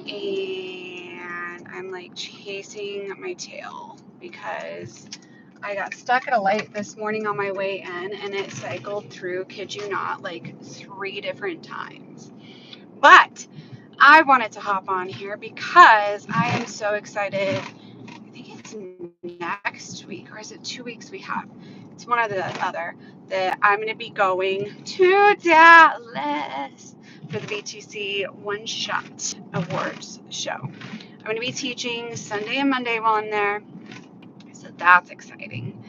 and I'm like chasing my tail because I got stuck at a light this morning on my way in, and it cycled through, kid you not, like 3 different times. But I wanted to hop on here because I am so excited. I think it's next week, or is it 2 weeks we have? It's one or the other, that I'm going to be going to Dallas for the BTC One Shot Awards show. I'm going to be teaching Sunday and Monday while I'm there, so that's exciting.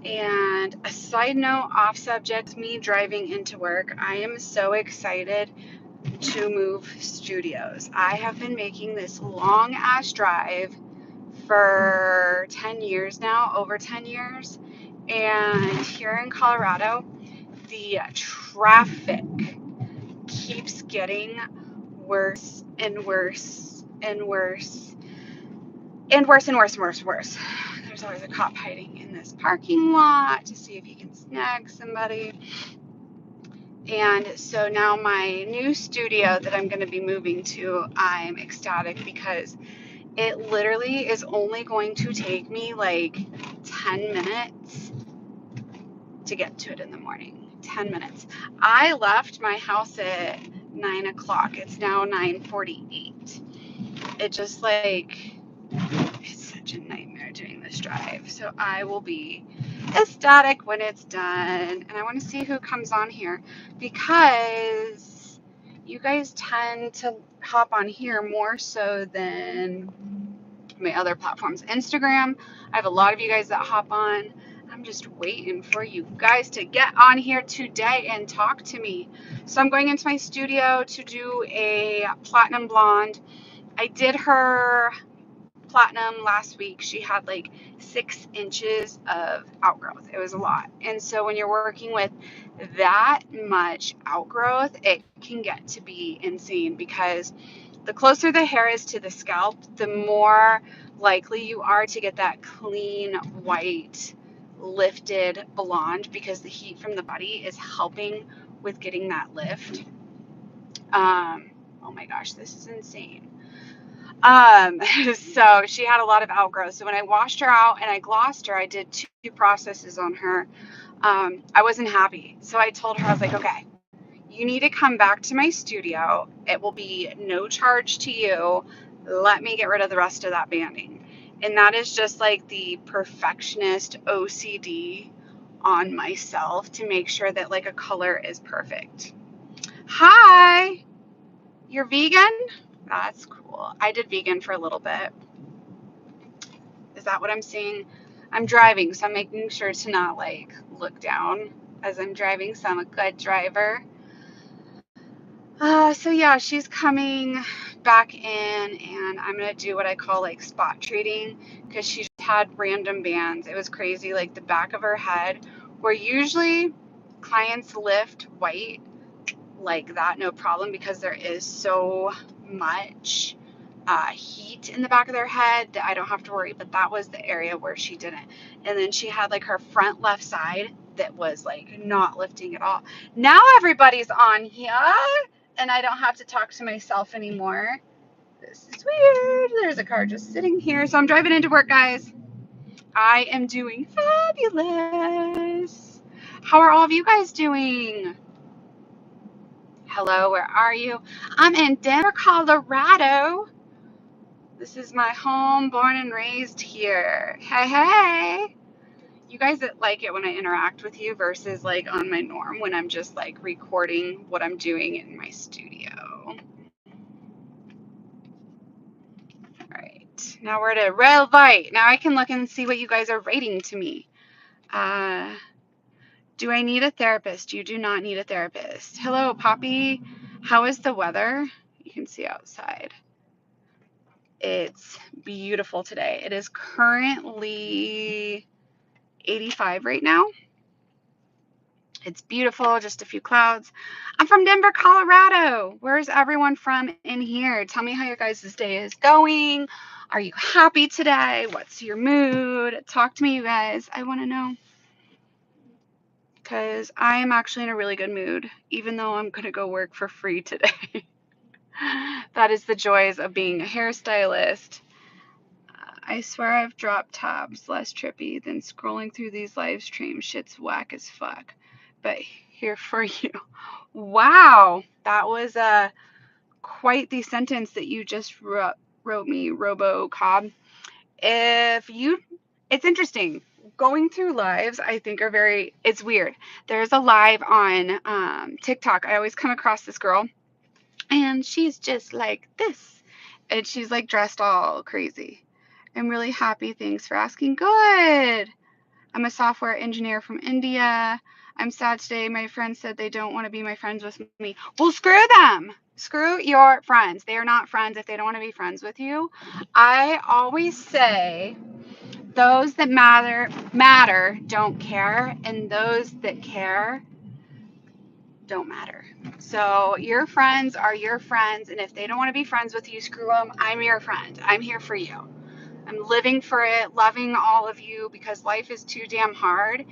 And a side note, off subject, me driving into work, I am so excited to move studios. I have been making this long ass drive for 10 years now, over 10 years. And here in Colorado, the traffic keeps getting worse and worse and worse and worse and worse and worse and worse. There's always a cop hiding in this parking lot to see if he can snag somebody. And so now my new studio that I'm going to be moving to, I'm ecstatic because it literally is only going to take me like 10 minutes to get to it in the morning. 10 minutes. I left my house at 9 o'clock. It's now 9:48. It just like, it's such a nightmare doing this drive. So I will be ecstatic when it's done. And I want to see who comes on here because you guys tend to hop on here more so than my other platforms. Instagram, I have a lot of you guys that hop on. I'm just waiting for you guys to get on here today and talk to me. So I'm going into my studio to do a platinum blonde. I did her platinum last week. She had like 6 inches of outgrowth. It was a lot. And so when you're working with that much outgrowth, it can get to be insane because the closer the hair is to the scalp, the more likely you are to get that clean, white, lifted blonde because the heat from the body is helping with getting that lift. Oh my gosh, this is insane. So she had a lot of outgrowth. So when I washed her out and I glossed her, I did 2 processes on her. I wasn't happy. So I told her, I was like, okay, you need to come back to my studio. It will be no charge to you. Let me get rid of the rest of that banding. And that is just like the perfectionist OCD on myself to make sure that like a color is perfect. Hi, you're vegan? That's cool. I did vegan for a little bit. Is that what I'm seeing? I'm driving, so I'm making sure to not like look down as I'm driving, so I'm a good driver. So yeah, she's coming back in, and I'm gonna do what I call like spot treating because she just had random bands. It was crazy, like the back of her head, where usually clients lift white like that, no problem, because there is so much heat in the back of their head that I don't have to worry. But that was the area where she didn't. And then she had like her front left side that was like not lifting at all. Now everybody's on here and I don't have to talk to myself anymore. This is weird. There's a car just sitting here. So I'm driving into work, guys. I am doing fabulous. How are all of you guys doing? Hello, where are you? I'm in Denver, Colorado. This is my home, born and raised here. Hey, hey. You guys that like it when I interact with you versus like on my norm when I'm just like recording what I'm doing in my studio. All right, now we're at a red light. Now I can look and see what you guys are rating to me. Do I need a therapist? You do not need a therapist. Hello, Poppy. How is the weather? You can see outside. It's beautiful today. It is currently 85 right now. It's beautiful, just a few clouds. I'm from Denver, Colorado. Where's everyone from in here? Tell me how your guys' day is going. Are you happy today? What's your mood? Talk to me, you guys. I want to know. Because I am actually in a really good mood, even though I'm going to go work for free today. That is the joys of being a hairstylist. I swear I've dropped tabs less trippy than scrolling through these live streams. Shit's whack as fuck. But here for you. Wow, that was quite the sentence that you just wrote me, RoboCob. It's interesting. Going through lives, I think it's weird. There's a live on TikTok. I always come across this girl, and she's just like this. And she's like dressed all crazy. I'm really happy. Thanks for asking. Good. I'm a software engineer from India. I'm sad today. My friends said they don't want to be my friends with me. Well, screw them. Screw your friends. They are not friends if they don't want to be friends with you. I always say those that matter don't care, and those that care don't matter. So your friends are your friends, and if they don't want to be friends with you, screw them. I'm your friend. I'm here for you. I'm living for it, loving all of you, because life is too damn hard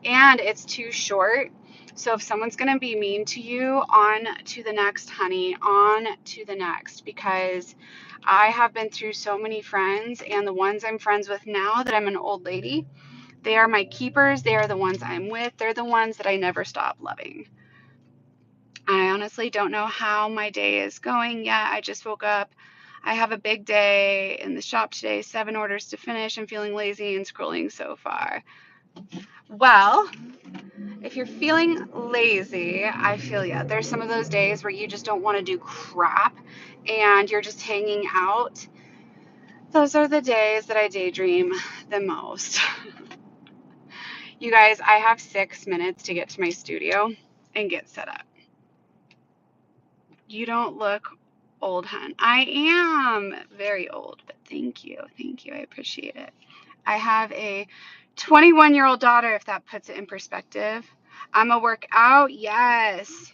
and it's too short. So if someone's going to be mean to you, on to the next, honey, on to the next, because I have been through so many friends, and the ones I'm friends with now that I'm an old lady, they are my keepers. They are the ones I'm with. They're the ones that I never stop loving. I honestly don't know how my day is going yet. I just woke up. I have a big day in the shop today, 7 orders to finish. I'm feeling lazy and scrolling so far. Well, if you're feeling lazy, I feel ya. There's some of those days where you just don't want to do crap and you're just hanging out. Those are the days that I daydream the most. You guys, I have 6 minutes to get to my studio and get set up. You don't look old, hun. I am very old, but thank you. Thank you. I appreciate it. I have a 21-year-old daughter, if that puts it in perspective. I'm a workout. Yes.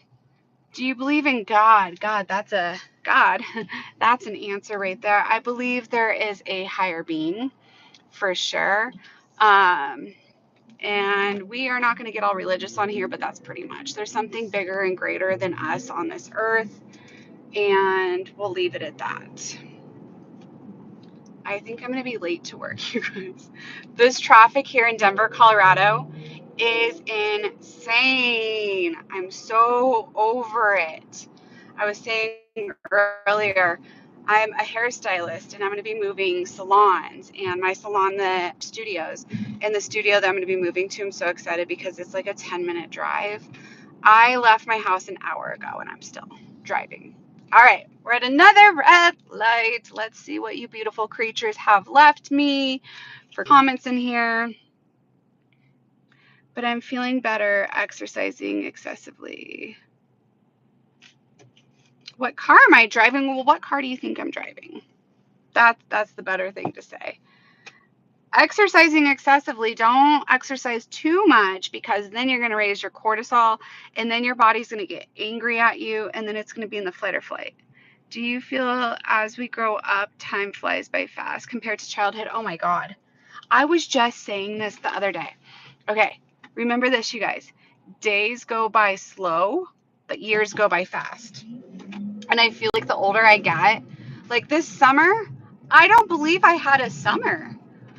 Do you believe in God? God. That's an answer right there. I believe there is a higher being for sure. And we are not going to get all religious on here, but that's pretty much. There's something bigger and greater than us on this earth. And we'll leave it at that. I think I'm going to be late to work, you guys. This traffic here in Denver, Colorado is insane. I'm so over it. I was saying earlier, I'm a hairstylist and I'm going to be moving salons, and my salon, the studios, and the studio that I'm going to be moving to, I'm so excited because it's like a 10-minute drive. I left my house an hour ago and I'm still driving. All right, we're at another red light. Let's see what you beautiful creatures have left me for comments in here. But I'm feeling better exercising excessively. What car am I driving? Well, what car do you think I'm driving? That's the better thing to say. Exercising excessively, don't exercise too much, because then you're going to raise your cortisol, and then your body's going to get angry at you, and then it's going to be in the fight or flight. Do you feel as we grow up, time flies by fast compared to childhood? Oh my God. I was just saying this the other day. Okay, remember this, you guys. Days go by slow, but years go by fast. And I feel like the older I get, like this summer, I don't believe I had a summer.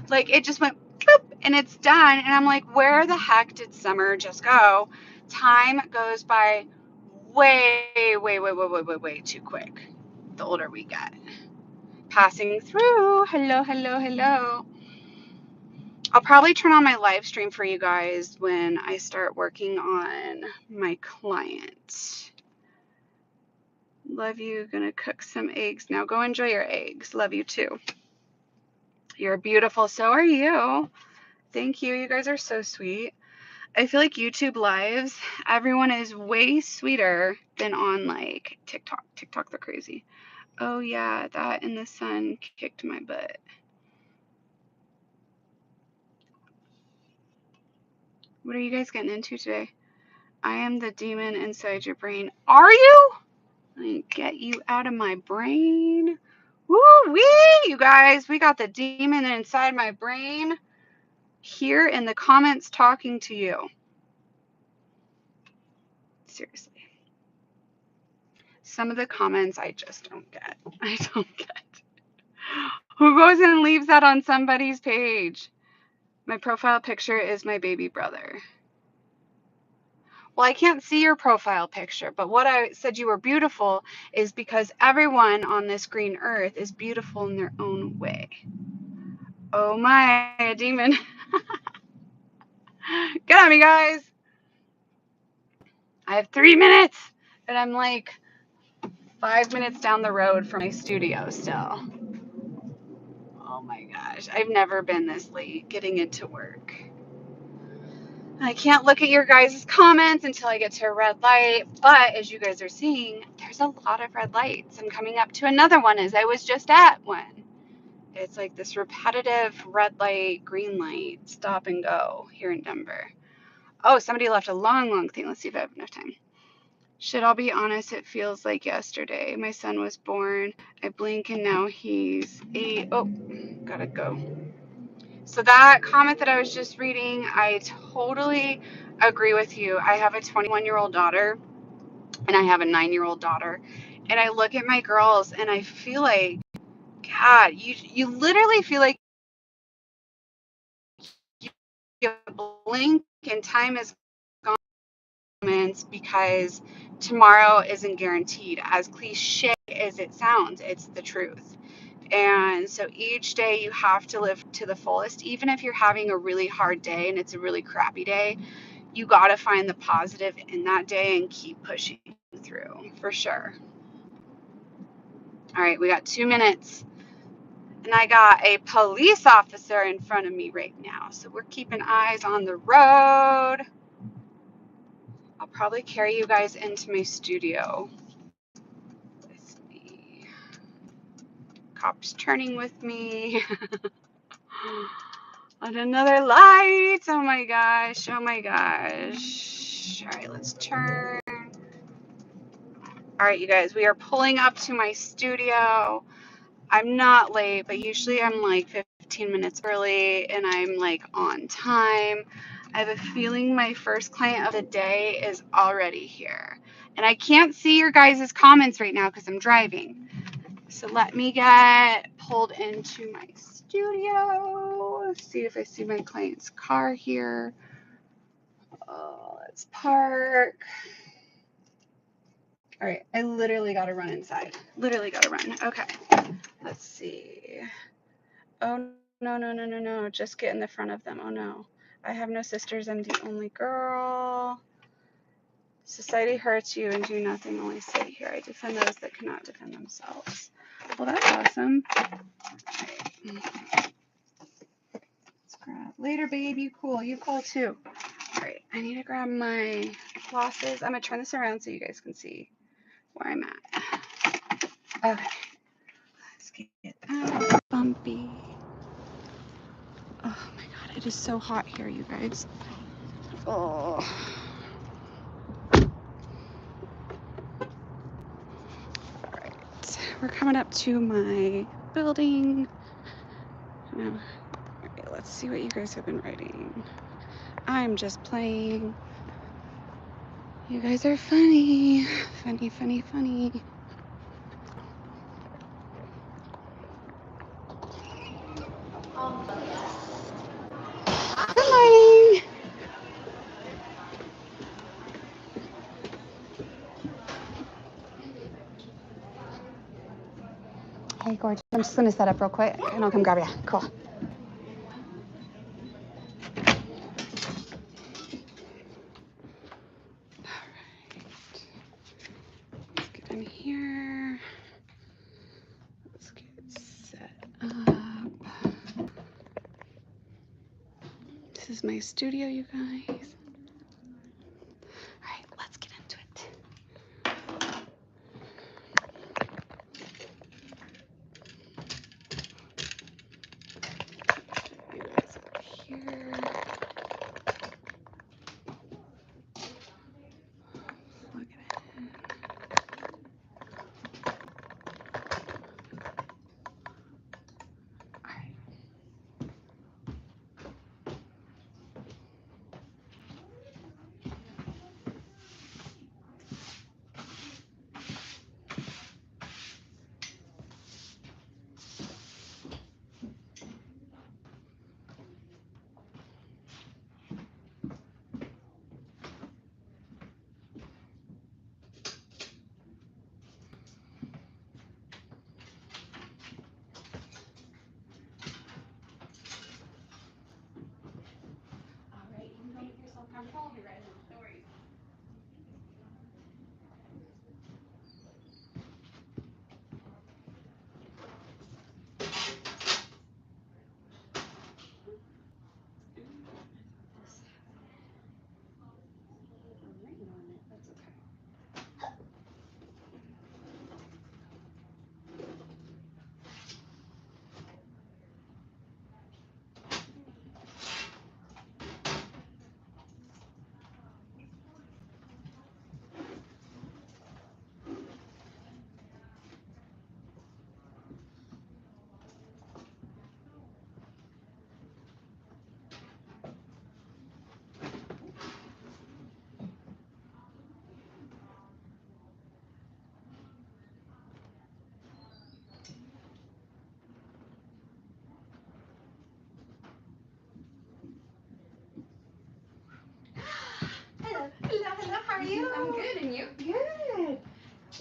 Like it just went boop and it's done. And I'm like, where the heck did summer just go? Time goes by way too quick the older we get. Passing through. Hello, hello, hello. I'll probably turn on my live stream for you guys when I start working on my client. Love you. Gonna cook some eggs now. Go enjoy your eggs. Love you too. You're beautiful. So are you. Thank you. You guys are so sweet. I feel like YouTube lives, everyone is way sweeter than on like TikTok. TikTok, they're crazy. Oh yeah, that and the sun kicked my butt. What are you guys getting into today? I am the demon inside your brain. Are you? Let me get you out of my brain. Woo-wee, you guys. We got the demon inside my brain here in the comments talking to you. Seriously. Some of the comments I just don't get. I don't get. Who goes and leaves that on somebody's page? My profile picture is my baby brother. Well, I can't see your profile picture, but what I said you were beautiful is because everyone on this green earth is beautiful in their own way. Oh my, a demon. Get at me, guys. I have 3 minutes, and I'm like 5 minutes down the road from my studio still. Oh my gosh, I've never been this late getting into work. I can't look at your guys' comments until I get to a red light, but as you guys are seeing, there's a lot of red lights. I'm coming up to another one as I was just at one. It's like this repetitive red light, green light, stop and go here in Denver. Oh, somebody left a long thing. Let's see if I have enough time. Should I'll be honest, it feels like yesterday. My son was born. I blink and now he's 8. Oh, gotta go. So that comment that I was just reading, I totally agree with you. I have a 21-year-old daughter and I have a 9-year-old daughter. And I look at my girls and I feel like, God, you literally feel like you blink and time is gone because tomorrow isn't guaranteed. As cliche as it sounds, it's the truth. And so each day you have to live to the fullest. Even if you're having a really hard day and it's a really crappy day, you got to find the positive in that day and keep pushing through, for sure. All right, we got 2 minutes. And I got a police officer in front of me right now. So we're keeping eyes on the road. I'll probably carry you guys into my studio with me. Cops turning with me. On another light. Oh my gosh. Oh my gosh. All right, let's turn. All right, you guys, we are pulling up to my studio. I'm not late, but usually I'm like 15 minutes early and I'm like on time. I have a feeling my first client of the day is already here. And I can't see your guys' comments right now because I'm driving. So let me get pulled into my studio. See if I see my client's car here. Oh, let's park. All right, I literally got to run inside. Literally got to run. Okay, let's see. Oh, no. Just get in the front of them. Oh, no. I have no sisters. I'm the only girl. Society hurts you and do nothing. Only sit here. I defend those that cannot defend themselves. Well, that's awesome. All right. Let's grab. Later, babe. You cool. You cool, too. All right. I need to grab my glosses. I'm going to turn this around so you guys can see where I'm at. Okay. Let's get out. Bumpy. Oh my god, it is so hot here, you guys. Oh. Alright, we're coming up to my building. Now, alright, let's see what you guys have been writing. I'm just playing. You guys are funny. Funny. Good morning. Hey, gorgeous. I'm just going to set up real quick and I'll come grab you. Cool. Let's get in here. Let's get set up. This is my studio, you guys. All right, let's get into it. You guys over here. Plug it in. All right.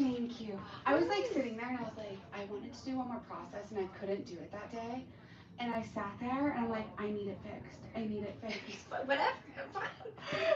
Thank you. I was like sitting there and I was like, I wanted to do one more process and I couldn't do it that day. And I sat there and I'm like, I need it fixed. I need it fixed. But whatever,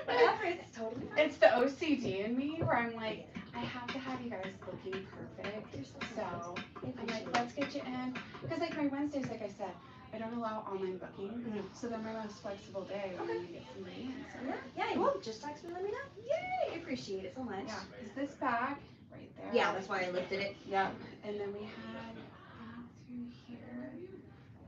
whatever, it's totally fine. It's the OCD in me where I'm like, I have to have you guys looking perfect. So I'm like, let's get you in. Because like my Wednesdays, like I said, I don't allow online booking. So they're my most flexible day when you get somebody in. So. Yeah, cool. Just text me, let me know. Yay, I appreciate it so much. Yeah, is this back right there? Yeah, that's why I lifted it. Yep. And then we had through here.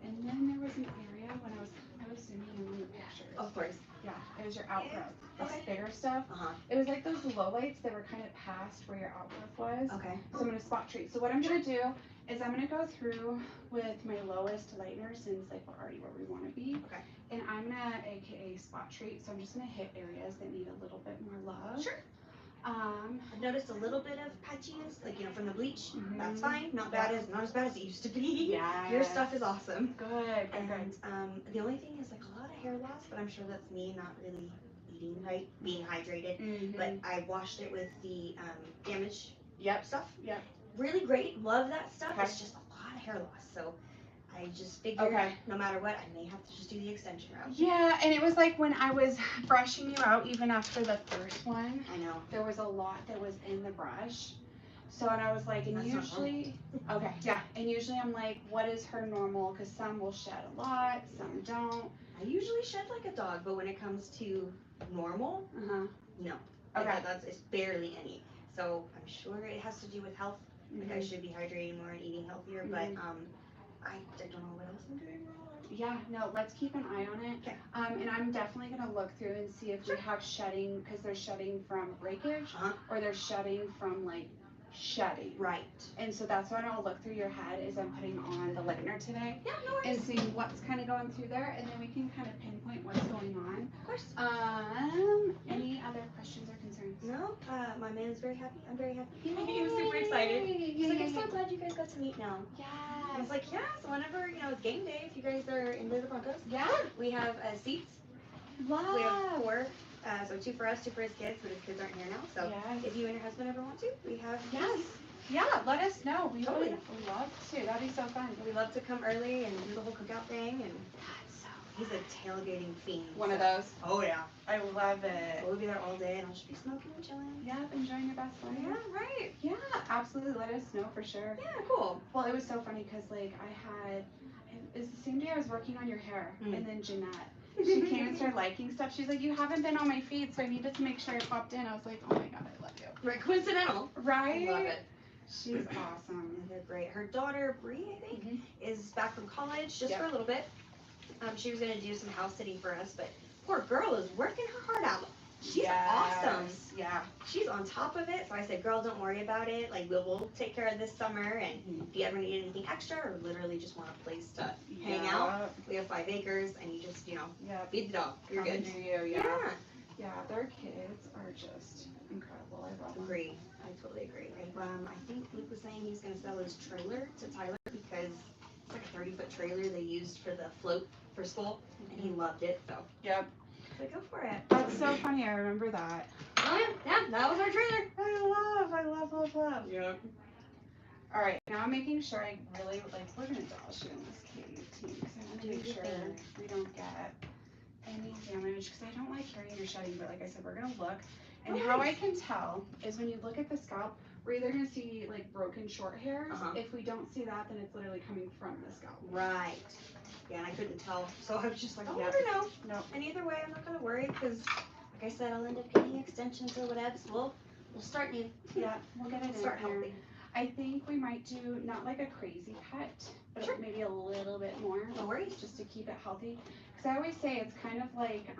And then there was an area when I was zooming in on the pictures. Of course. Yeah, it was your outgrowth. This Okay. bigger stuff. It was like those lowlights that were kind of past where your outgrowth was. Okay. So I'm gonna spot treat. So what I'm gonna do is I'm gonna go through with my lowest lightener since like we're already where we want to be. Okay. And I'm gonna AKA spot treat. So I'm just gonna hit areas that need a little bit more love. Sure. I've noticed a little bit of patchiness, like from the bleach. That's fine. Not as bad as it used to be. Yeah. Your stuff is awesome. Good. And the only thing is like a lot of hair loss, but I'm sure that's me not really eating right, being hydrated. But I washed it with the damage stuff. Yep. Really great. Love that stuff. Okay. It's just a lot of hair loss. So I just figured no matter what, I may have to just do the extension route. Yeah, and it was like when I was brushing you out, even after the first one, I know. there was a lot that was in the brush. So, and I was like, and that's usually, and usually I'm like, what is her normal? Because some will shed a lot, some don't. I usually shed like a dog, but when it comes to normal, no. Okay. It's barely any. So I'm sure it has to do with health. Like I should be hydrating more and eating healthier, but I don't know what else I'm doing wrong. Yeah, no, let's keep an eye on it. Okay. And I'm definitely gonna look through and see if we have shedding, because they're shedding from breakage, or they're shedding from like shedding. Right. And so that's why I'll look through your head as I'm putting on the lightener today. Yeah, no worries. And see what's kind of going through there, and then we can kind of pinpoint what's going on. Of course. Any other questions or concerns? No, my man is very happy. I'm very happy. He was super excited. He's like, I'm so glad you guys got to meet now. Yes. I was like, yeah, so whenever, it's game day, if you guys are into the Broncos. Yeah. We have seats. Love. We have 4. So 2 for us, 2 for his kids, but his kids aren't here now. So if you and your husband ever want to, we have seats. Yeah, let us know. We totally would love to. That'd be so fun. We love to come early and do the whole cookout thing. And he's a tailgating fiend. One of those. Oh yeah. I love it. We'll be there all day, and I'll just be smoking and chilling. Yep, enjoying your best life. Yeah, right. Yeah, absolutely. Let us know for sure. Yeah, cool. Well, it was so funny because like it was the same day I was working on your hair, and then Jeanette. She came and started liking stuff. She's like, you haven't been on my feed, so I needed to make sure I popped in. I was like, oh my god, I love you. Right, coincidental. Right? I love it. She's awesome. They're great. Her daughter, Bree, I think, is back from college just for a little bit. She was going to do some house sitting for us, but poor girl is working her heart out. She's awesome. Yeah. She's on top of it. So I said, girl, don't worry about it. Like, we'll take care of this summer. And if you ever need anything extra or literally just want a place to hang out, we have 5 acres and you just, feed the dog. You're good. Yeah, their kids are just incredible. I love them. Agree. I totally agree. I think Luke was saying he's going to sell his trailer to Tyler because it's like a 30-foot trailer they used for the float for school, and he loved it. So so go for it. That's so funny. I remember that. Oh yeah, that was our trailer. I love. Yep. All right, now I'm making sure I really we're gonna douse you in this Katie team because I want to make sure we don't get any damage because I don't like carrying or shedding. But like I said, we're gonna look. And how I can tell is when you look at the scalp, we're either going to see like broken short hairs. If we don't see that, then it's literally coming from the scalp. Right. Yeah, and I couldn't tell. So I was just like, I'll never know. No. And either way, I'm not going to worry because, like I said, I'll end up getting extensions or whatever. So we'll start new. Yeah, we'll get it in start there. healthy. I think we might do not like a crazy cut, but maybe a little bit more. No worries. Just to keep it healthy. Because I always say it's kind of like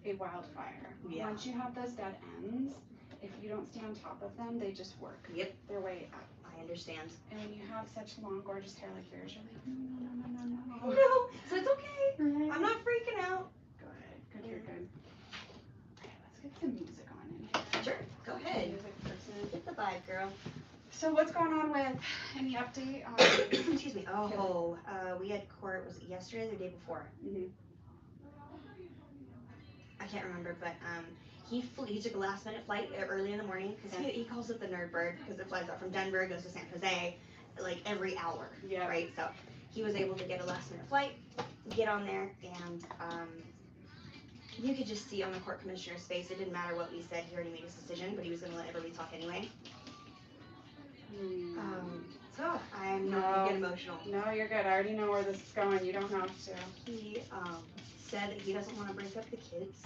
a wildfire. Yeah. Once you have those dead ends, if you don't stay on top of them, they just work their way up. I understand. And when you have such long, gorgeous hair like yours, you're like, no. No, so it's okay. Right. I'm not freaking out. Good. You're good. All right, let's get some music on in here. Sure, go ahead. Music person. Get the vibe, girl. So what's going on with any update on? Excuse me. We had court. Was it yesterday or the day before? I can't remember, but He took a last minute flight early in the morning because he calls it the nerd bird because it flies out from Denver, goes to San Jose, like every hour. Yeah. Right. So he was able to get a last minute flight, get on there, and you could just see on the court commissioner's face, it didn't matter what we said, he already made his decision, but he was going to let everybody talk anyway. So I'm not going to get emotional. No, you're good. I already know where this is going. You don't have to. He said that he doesn't want to break up the kids.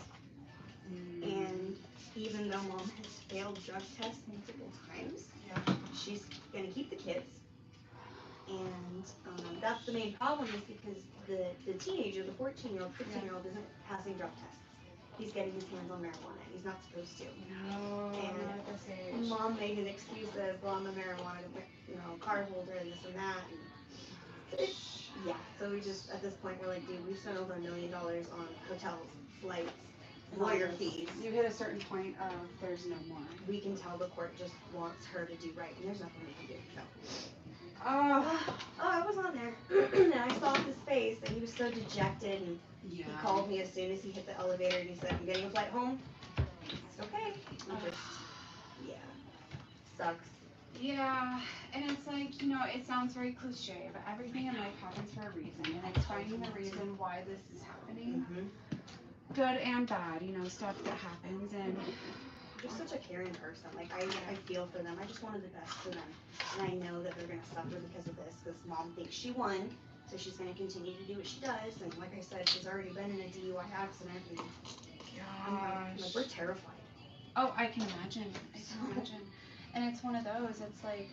And even though mom has failed drug tests multiple times, she's going to keep the kids. And that's the main problem is because the teenager, the 14-year-old, 15-year-old isn't passing drug tests. He's getting his hands on marijuana, and he's not supposed to. No, and not at this age. Mom made an excuse as, well, I'm a marijuana, card holder and this and that. And so we just, at this point, we're like, dude, we've spent over $1 million on hotels, flights, lawyer fees. You hit a certain point of there's no more. We can tell the court just wants her to do right, and there's nothing we can do. So. I was on there, and I saw his face, and he was so dejected, and he called me as soon as he hit the elevator, and he said, I'm getting a flight home. It's okay. Sucks. Yeah, and it's like, it sounds very cliche, but everything in life happens for a reason, and it's finding the reason why this is happening. Good and bad, stuff that happens, and you're such a caring person. Like, I feel for them. I just wanted the best for them. And I know that they're going to suffer because of this, because mom thinks she won, so she's going to continue to do what she does. And like I said, she's already been in a DUI accident. And we're terrified. Oh, I can imagine. And it's one of those, it's like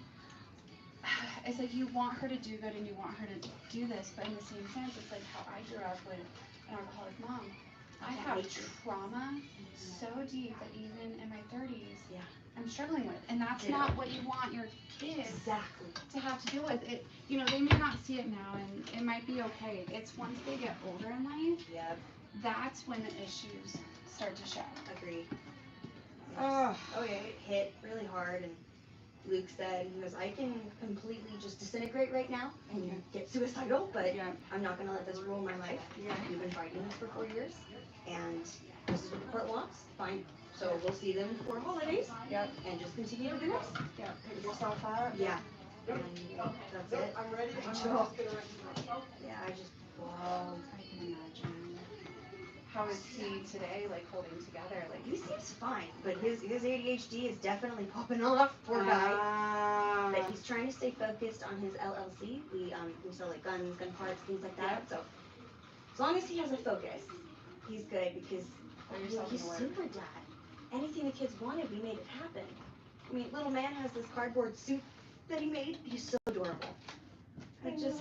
you want her to do good and you want her to do this, but in the same sense, it's like how I grew up with an alcoholic mom. I have trauma so deep that even in my 30s, I'm struggling with, and that's not what you want your kids to have to deal with. It, they may not see it now, and it might be okay. It's once they get older in life, that's when the issues start to show. Agreed. It hit really hard, and Luke said, he goes, I can completely just disintegrate right now and get suicidal, but I'm not going to let this rule my life. We've been fighting this for 4 years, and this is what the court wants. Fine. So we'll see them for holidays, and just continue to do this. Pick yourself up. And that's it. I'm ready. I just bawled. I can imagine. How is he today, holding together? He seems fine, but his ADHD is definitely popping off, poor guy. But he's trying to stay focused on his LLC. We sell guns, gun parts, things like that. So as long as he has a focus, he's good because he's super dad. Anything the kids wanted, we made it happen. I mean, little man has this cardboard suit that he made. He's so adorable. And so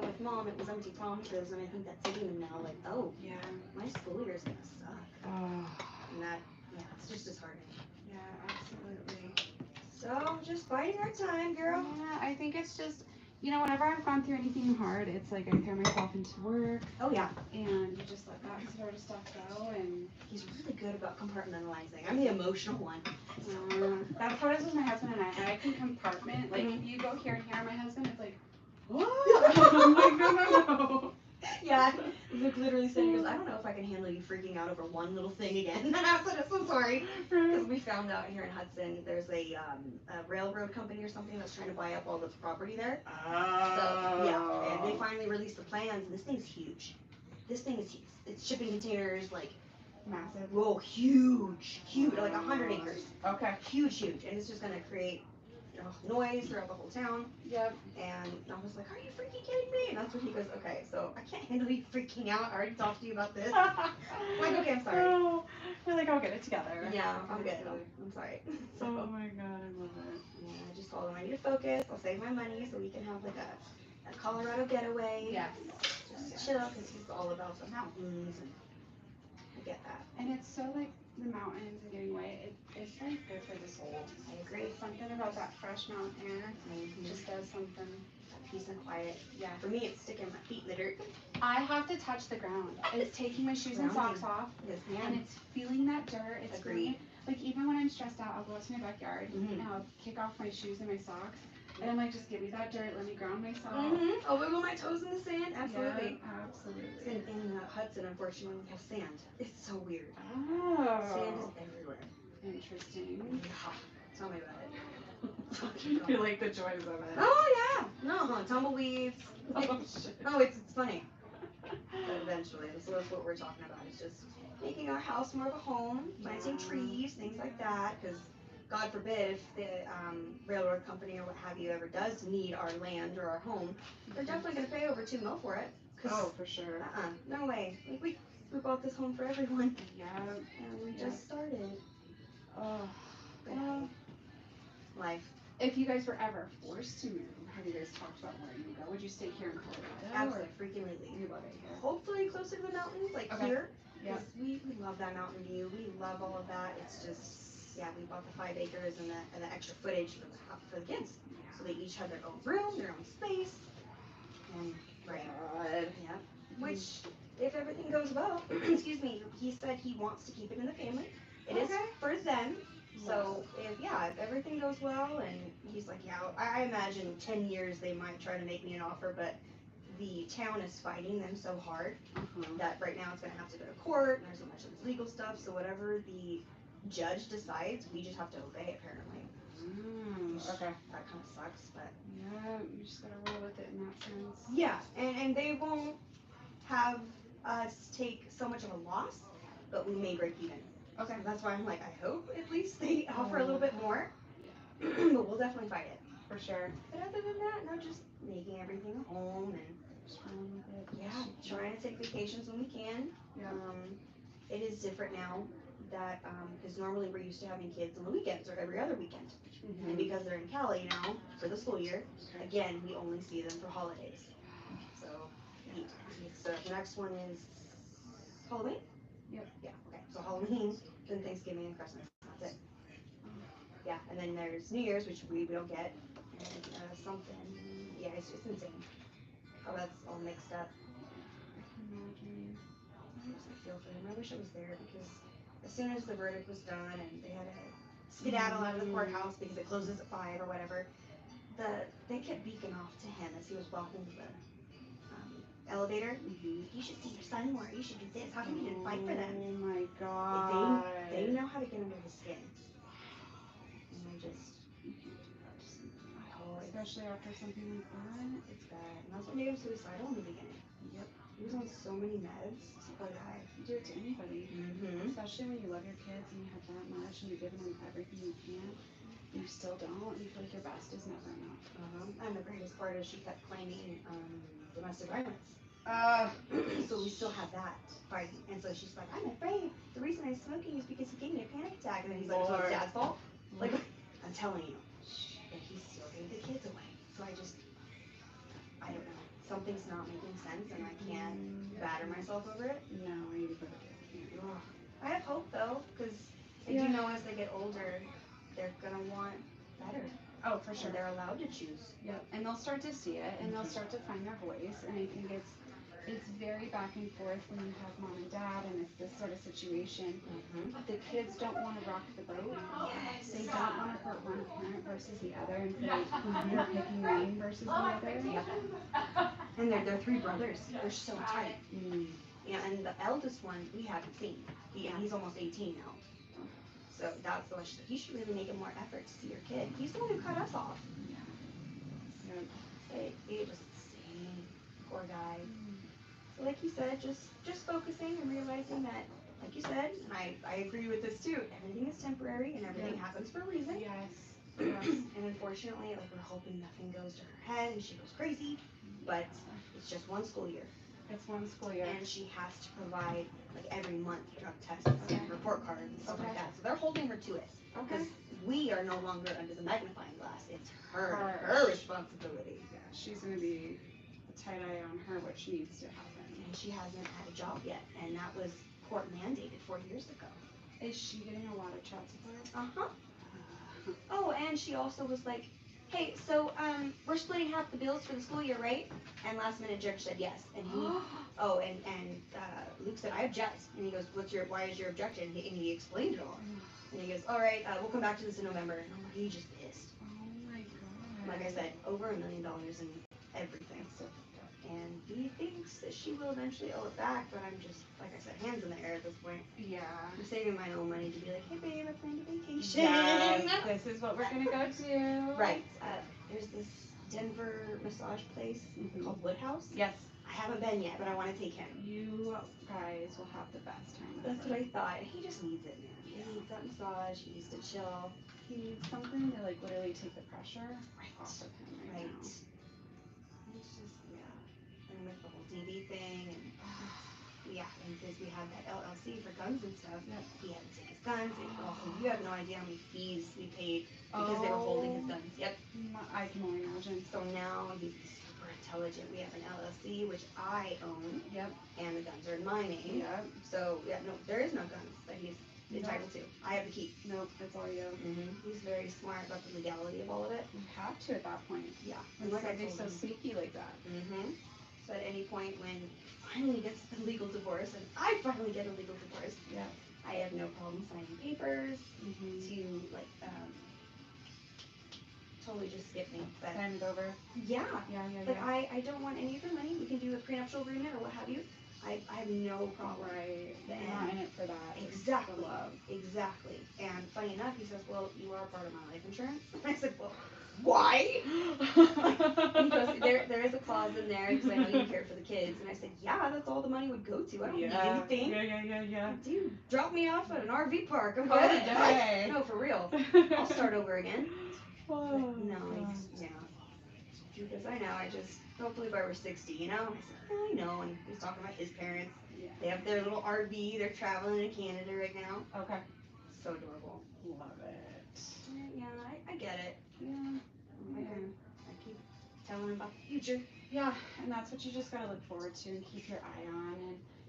with mom, it was empty promises, and I think that's hitting him now. My school year's gonna suck. And that, it's just disheartening. Yeah, absolutely. So just biding our time, girl. Yeah, I think it's just, whenever I've gone through anything hard, it's like I throw myself into work. Oh yeah. And you just let that sort of stuff go, and he's really good about compartmentalizing. I'm the emotional one. That's what it is with my husband and I. I can compartment. You go here and here. My husband is like, what? I'm like, no. Yeah, Luke literally said, he goes, I don't know if I can handle you freaking out over one little thing again. And I said, I'm so sorry. Because we found out here in Hudson, there's a railroad company or something that's trying to buy up all this property there. So, and they finally released the plans, and this thing's huge. This thing is huge. It's shipping containers, massive. Whoa, huge, 100 acres. Okay. Huge, and it's just going to create noise throughout the whole town. Yep. And I was like, are you freaking kidding me? And that's when he goes, okay, so I can't handle you freaking out. I already talked to you about this. I'm like, okay, I'm sorry. Oh, you're like, I'll get it together. Yeah, I'm good. I'm sorry. So, oh my god, I love it. Yeah, I just told him I need to focus. I'll save my money so we can have a Colorado getaway. Yes. Just chill, because he's all about the mountains, and I get that. And it's so the mountains and getting away, it's good for the soul. I agree. Something about that fresh mountain air just does something. Peace and quiet. Yeah. For me, it's sticking my feet in the dirt. I have to touch the ground. It's taking my shoes and socks off. Yes, and it's feeling that dirt. It's Agreed. Feeling, even when I'm stressed out, I'll go out to my backyard and I'll kick off my shoes and my socks. And I'm like, just give me that dirt, let me ground myself. I'll wiggle my toes in the sand, absolutely. Yeah, absolutely. In Hudson, unfortunately, we have sand. It's so weird. Oh. Sand is everywhere. Interesting. Yeah. Tell me about it. You like the joys of it. Oh yeah. No, tumbleweeds. Oh shit. No, it's funny. But eventually, that's what we're talking about. It's just making our house more of a home, planting trees, things like that. Because God forbid if the railroad company or what have you ever does need our land or our home, they're definitely going to pay over $2 million for it. Oh, for sure. No way. Like we bought this home for everyone. Yeah. And we just started. Oh. Well, life. If you guys were ever forced to move, have you guys talked about where you go? Would you stay here in Colorado? Absolutely. You love it here. Hopefully closer to the mountains, like Okay. here. Yeah. Because we love that mountain view. We love all of that. It's just, yeah, we bought the 5 acres and the extra footage for the kids. So they each have their own room, their own space. And, right. Yeah. Which, if everything goes well, excuse me, he said he wants to keep it in the family. It is for them. So if everything goes well, and he's like, yeah, I imagine 10 years they might try to make me an offer, but the town is fighting them so hard that right now it's gonna have to go to court, and there's so much of this legal stuff. So whatever the judge decides, we just have to obey apparently. Okay. That kind of sucks, but yeah, you just gotta roll with it in that sense. Yeah, and they won't have us take so much of a loss, but we may break even. Okay. So that's why I'm like, I hope at least they offer a little bit more. Yeah. But we'll definitely fight it. For sure. But other than that, no, just making everything a home and just rolling with it. Yeah, trying to take vacations when we can. Yeah. It is different now that because normally we're used to having kids on the weekends or every other weekend. And because they're in Cali now for the school year, again, we only see them for holidays. So, the next one is Halloween? Yep. Yeah, okay. So Halloween, then Thanksgiving and Christmas. That's it. Yeah, and then there's New Year's, which we don't get. And something. Yeah, it's insane. How that's all mixed up. I feel for him. I wish I was there because as soon as the verdict was done and they had to skedaddle out of the courthouse because it closes at 5 or whatever, they kept beacon off to him as he was walking to the elevator. You should see your son more. You should do this. How come you didn't fight for them? Oh my god. They know how to get under his skin. And I just. You can't do that to somebody. Especially after something like that. It's bad. And that's what made him suicidal in the beginning. Yep. He was on so many meds. Poor guy. You do it to anybody. Especially when you love your kids and you have that much and you're giving them everything you can. You still don't. You feel like your best is never enough. And the greatest part is she kept claiming domestic violence. So we still have that fighting. And so she's like, I'm afraid the reason I'm smoking is because he gave me a panic attack. And then he's like, so it's Dad's fault? Like, I'm telling you. And he still gave the kids away. So I don't know. Something's not making sense and I can't batter myself over it. No, you can't. I have hope though, because I do know as they get older, they're going to want better. Oh, for sure. And they're allowed to choose. Yep, and they'll start to see it, and they'll start to find their voice, and I think it's very back and forth when you have mom and dad, and it's this sort of situation. The kids don't want to rock the boat. Yes. They don't want to hurt one parent versus the other, and feel like you're picking one versus the other. And they're 3 brothers. They're so tight. Yeah, and the eldest one we haven't seen. He's almost 18 now. So that's the one she's like, you should really make a more effort to see your kid. He's the one who cut us off. It was insane. Poor guy. So like you said, just focusing and realizing that, like you said, and I agree with this too, everything is temporary and everything happens for a reason. Yes. And unfortunately, like we're hoping nothing goes to her head and she goes crazy, but it's just 1 school year. It's 1 school year. And she has to provide, like, every month drug tests and report cards and stuff like that. So they're holding her to it. Because we are no longer under the magnifying glass. It's her responsibility. Yeah, she's going to be a tight eye on her, what she needs to happen. And she hasn't had a job yet. And that was court mandated 4 years ago. Is she getting a lot of child support? Oh, and she also was like, hey, so we're splitting half the bills for the school year, right? And last minute judge said yes. And he, Luke said, I object. And he goes, why is your objection? And he explained it all. And he goes, all right, we'll come back to this in November. And I'm like, he just pissed. Oh my god. Like I said, over $1 million in everything. So, and he thinks that she will eventually owe it back, but I'm just, like I said, hands in the air at this point. yeah. I'm saving my own money to be like, hey babe, I planned a vacation. Yes, this is what we're gonna go to. Right. There's this Denver massage place called Woodhouse. Yes. I haven't been yet, but I want to take him. You guys will have the best time. That's what I thought. He just needs it, man. He needs that massage. He needs to chill. He needs something to like literally take the pressure off of him right now. And it's just, yeah. And with the whole DV thing, and yeah, and since we had that LLC for guns and stuff, he had to take his guns. And also, you have no idea how many fees we paid because they were holding his guns. Yep. I can only imagine. So now he's super intelligent. We have an LLC, which I own. Yep. And the guns are in my name. Yep. So, yeah, no, there is no guns that he's entitled to. I have the key. Nope, it's all you. He's very smart about the legality of all of it. You have to at that point. Yeah. And like they're so sneaky like that. So at any point when he finally gets a legal divorce, and I finally get a legal divorce, I have no problem signing papers to like totally just skip me. But sign it over. Yeah. Like I don't want any of your money. We can do a prenuptial agreement or what have you. I have no problem. Right. You're not in it for that. Exactly. It's the love. Exactly. And funny enough, he says, well, you are part of my life insurance. And I said, well, why? He goes, there is a clause in there because I know you care for the kids. And I said, yeah, that's all the money would go to. I don't need anything. Yeah. Dude, drop me off at an RV park. I'm Oh, good. okay. No, for real. I'll start over again. Oh, no, yeah. Because I know, hopefully by we're 60, you know? I said, yeah, I know. And he's talking about his parents. Yeah. They have their little RV. They're traveling in Canada right now. Okay. So adorable. Love it. Yeah, I get it. Yeah. I keep telling him about the future. Yeah, and that's what you just gotta look forward to and keep your eye on.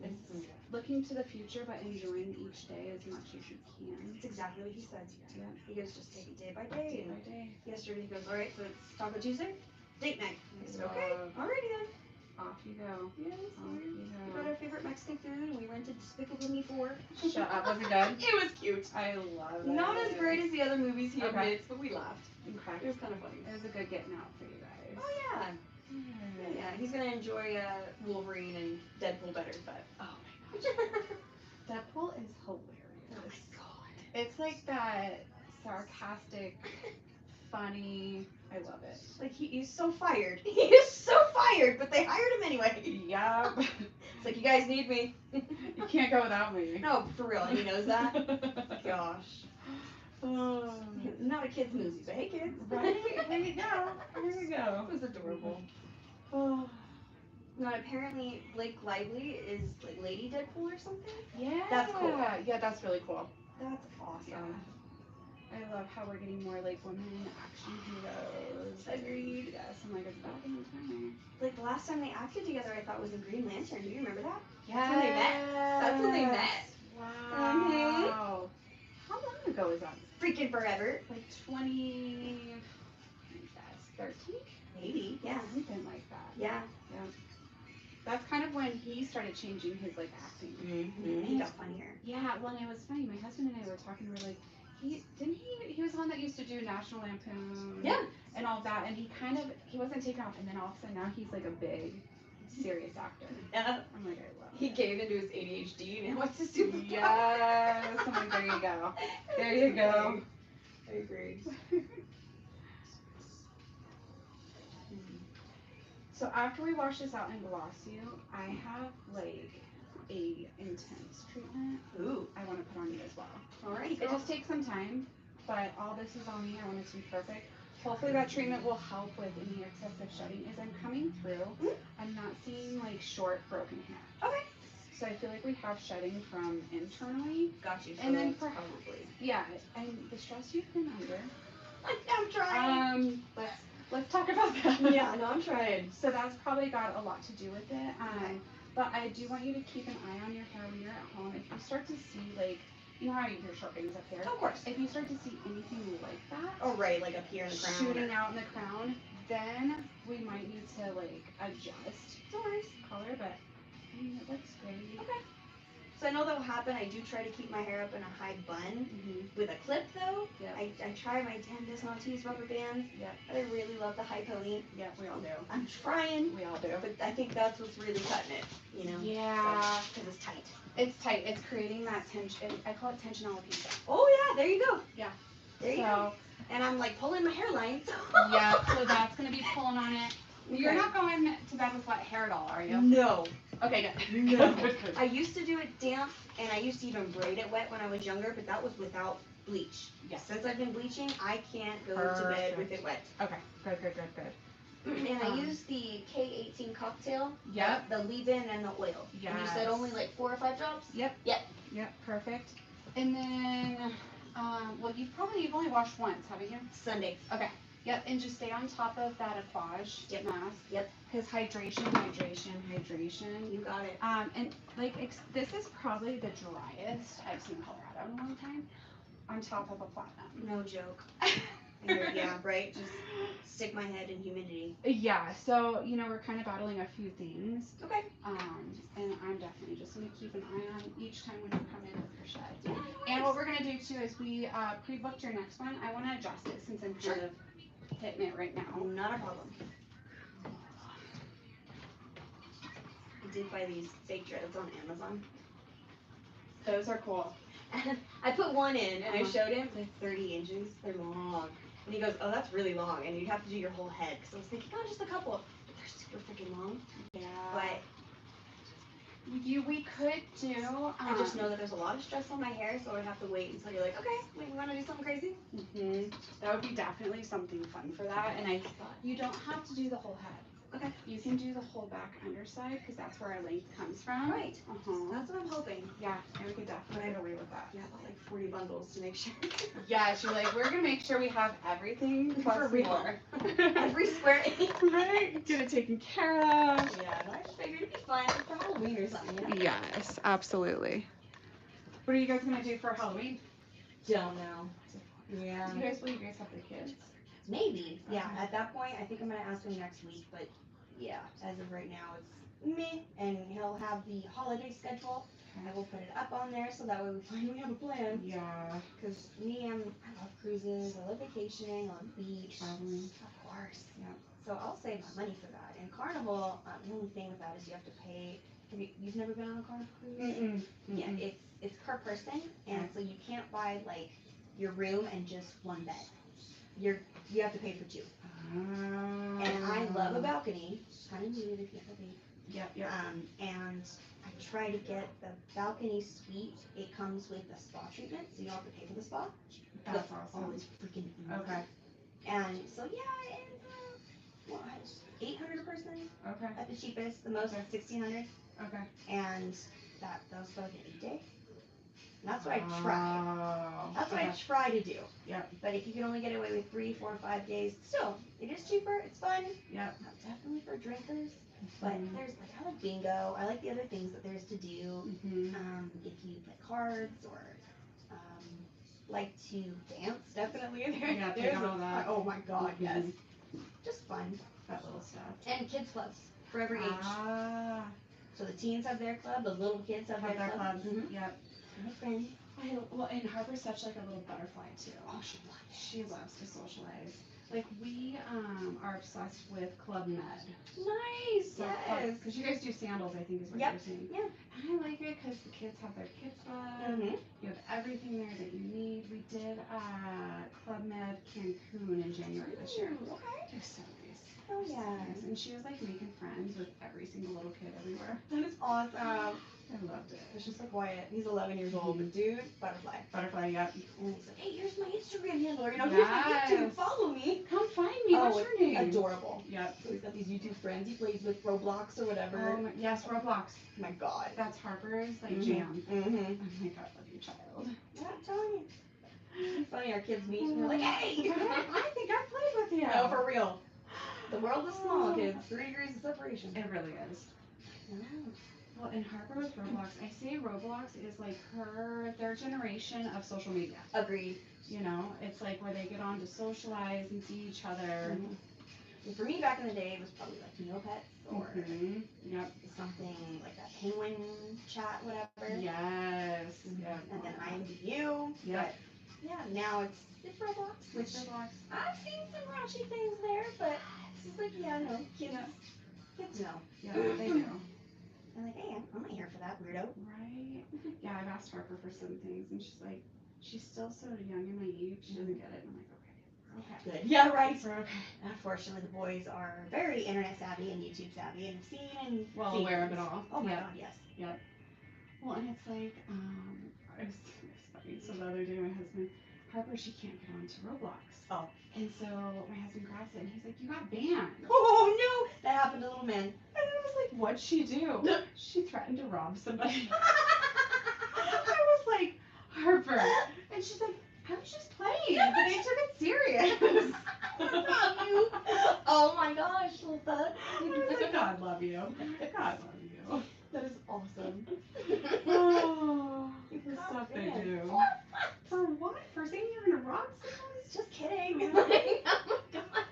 And it's looking to the future, but enjoying each day as much as you can. That's exactly what he said. Yeah. He goes, just take it day by day. Day by day. Yesterday he goes, all right, so it's Taco Tuesday, date night. I said, okay, alrighty then. Off you go. Yes, we got our favorite Mexican food, and we rented Despicable Me 4. Shut up, was it good? It was cute. I love it. Not as great as the other movies he admits, but we laughed. Okay. It was kind of funny. It was a good getting out for you guys. Oh yeah. Yeah, he's gonna enjoy Wolverine and Deadpool better, but oh my gosh. Deadpool is hilarious. Oh my god. It's like that sarcastic, funny. I love it. Like he's so fired. He is so fired, but they hired him anyway. Yep. It's like, you guys need me. You can't go without me. No, for real, and he knows that. Gosh. Oh. Not a kid's movie, but hey kids. Right? There you go. There you go. It was adorable. Oh. No, apparently Blake Lively is like Lady Deadpool or something. Yeah. That's cool. Yeah, that's really cool. That's awesome. Yeah. I love how we're getting more like women action heroes. Agreed. Yes, I'm like, it's back in the time. Like the last time they acted together, I thought was in Green Lantern. Do you remember that? Yeah. That's when they met. That's when they met. Wow. How long ago was that? Freaking forever. Like 2013? Maybe. Yeah. Something like that. Yeah. That's kind of when he started changing his like acting. He got funnier. Yeah. Well, and it was funny. My husband and I were talking. We were like, he was the one that used to do National Lampoon. Yeah. And all that, and he wasn't taken off, and then all of a sudden now he's like a big, serious actor. Yeah. I'm like, I love it. He gave into his ADHD and now it's his superpower. Yes. I'm like, there you go. There you go. I agree. So after we wash this out and gloss you, I have like a intense treatment. Ooh. I want to put on you as well. Alrighty, It just takes some time, but all this is on me. I want it to be perfect. Hopefully that treatment will help with any excessive shedding. As I'm coming through, I'm not seeing like short, broken hair. Okay. So I feel like we have shedding from internally. Got you. And then probably. Yeah, and the stress you've been under. I'm trying. Let's talk about that. Yeah, no, I'm trying. So that's probably got a lot to do with it. But I do want you to keep an eye on your hair when you're at home. If you start to see like, you know how your short bangs up here? Of course. If you start to see anything like that. Oh, right, like up here in the crown. Shooting out in the crown, then we might need to like adjust. No worries. Color, but I mean, it looks great. Okay. So I know that will happen. I do try to keep my hair up in a high bun. With a clip though, I try my damnedest not to use rubber bands. But I really love the high pony. We all do. I'm trying. We all do. But I think that's what's really cutting it, you know? Yeah. Because it's tight. It's tight. It's creating that tension. I call it tension alopecia. Oh yeah, there you go. Yeah. There you go. And I'm like pulling my hairline. Yeah, so that's going to be pulling on it. You're not going to bed with wet hair at all, are you? No. Okay, good. No. I used to do it damp, and I used to even braid it wet when I was younger, but that was without bleach. Yes. Since I've been bleaching, I can't go to bed with it wet. Okay, good. And I use the K18 cocktail. Yep. The leave-in and the oil. Yes. And you said only like 4 or 5 drops? Yep, perfect. And then, well, you've only washed once, haven't you? Sunday. Okay. Yep, and just stay on top of that Aquage mask. Yep. Because hydration. You got it. And like this is probably the driest I've seen Colorado in a long time. On top of a platinum. No joke. Yeah, right. Just stick my head in humidity. Yeah. So we're kind of battling a few things. Okay. And I'm definitely just gonna keep an eye on each time when you come in with your shed. And what we're gonna do too is we pre-booked your next one. I want to adjust it since I'm kind of hitting it right now. Not a problem. I did buy these fake dreads on Amazon. Those are cool. And I put one in and I showed him, they're 30 inches, they're long. And he goes, oh, that's really long, and you'd have to do your whole head. Because I was thinking, oh, just a couple. But they're super freaking long. Yeah. But we could do. I just know that there's a lot of stress on my hair, so I'd have to wait until you're like, okay, wait, you want to do something crazy? That would be definitely something fun for that. And you don't have to do the whole head. Okay. You can do the whole back underside because that's where our length comes from. Right. That's what I'm hoping. Yeah, and we could definitely get away with that. Yeah, about like 40 bundles to make sure. Yes, you're like, we're gonna make sure we have everything for real. Every square inch. Right. Get it taken care of. Yeah, and I just figured it'd be fun for Halloween or something. You know? Yes, absolutely. What are you guys gonna do for Halloween? Don't know. Yeah. Will you guys have the kids? Maybe. Yeah. At that point, I think I'm gonna ask him next week. But yeah, as of right now, it's me, and he'll have the holiday schedule. I will put it up on there so that way we finally have a plan. Yeah. Because I love cruises. I love vacationing. I love beach. Traveling. Of course. Yeah. So I'll save my money for that. And Carnival, the only thing with that is you have to pay. You've never been on a Carnival cruise? Yeah. It's per person, and so you can't buy like your room and just one bed. You have to pay for 2. And I love a balcony. Kind of needed if you have a baby. Yep. And I try to get the balcony suite. It comes with a spa treatment, so you don't have to pay for the spa. That's awesome. Oh, it's freaking amazing. Okay. And so yeah, it's $800 a person. Okay. At the cheapest. The most is $1,600. Okay. And that was for like an 8-day. And that's what I try. That's what I try to do. Yep. But if you can only get away with 3, 4, 5 days, still, it is cheaper. It's fun. Yep. Definitely for drinkers. But there's I like bingo. I like the other things that there's to do. If you play cards or like to dance, definitely. There's all that. Oh my God, yes. Just fun. That little stuff. And kids clubs for every age. So the teens have their club. The little kids have their club. Yep. My friend. Well, and Harper's such like a little butterfly too. Oh, she loves to socialize. Like we are obsessed with Club Med. Nice. So yes. Because you guys do sandals, I think is what you're saying. Yeah. And I like it because the kids have their kids club. You have everything there that you need. We did Club Med Cancun in January this year. Okay. It was so nice. Oh yeah. Nice. And she was like making friends with every single little kid everywhere. That is awesome. I loved it. It's just like Wyatt. He's 11 years old, but dude, butterfly. Butterfly, yep. And he's like, hey, here's my Instagram handle. Here's my Yes. YouTube. Follow me. Come find me. What's your name? Adorable. Yep. So he's got these YouTube friends. He plays with Roblox or whatever. Yes, Roblox. My God. That's Harper's like jam. Oh my God, love you, child. Yeah, I'm telling you. It's funny, our kids meet and we're like, hey! I think I played with you. No, for real. The world is small, kids. 3 degrees of separation. It really is. Well, in Harper with Roblox, I say Roblox is like their generation of social media. Agreed. You know, it's like where they get on to socialize and see each other. And for me back in the day, it was probably like Neopets or Yep. something like that penguin chat, whatever. Yes. Yep. And then I interviewed you. Yep. But yeah, now it's Roblox, which I've seen some raunchy things there, but it's just like, yeah, no, kids know. Yeah, they do. I'm like, hey, I'm not here for that, weirdo. Right? Yeah, I've asked Harper for some things, and she's like, she's still so young and naive, she doesn't get it. And I'm like, okay. Good. Yeah, right. We're okay. Unfortunately, the boys are very internet savvy and YouTube savvy and have seen and well aware of it all. Oh my god, yes. Yep. Well, and it's like, it was funny. So the other day, my husband, Harper, she can't get onto Roblox. Oh. And so my husband grabs it, and he's like, you got banned. Oh no, that happened to little man. And I was like, what'd she do? She threatened to rob somebody. I was like, Harper. And she's like, I was just playing, but they took it serious. Oh my gosh, little bud. I was like, God love you. God love you. That is awesome. Oh, the stuff they do. For what? For saying you're gonna rob someone? Just kidding. Like, oh my god.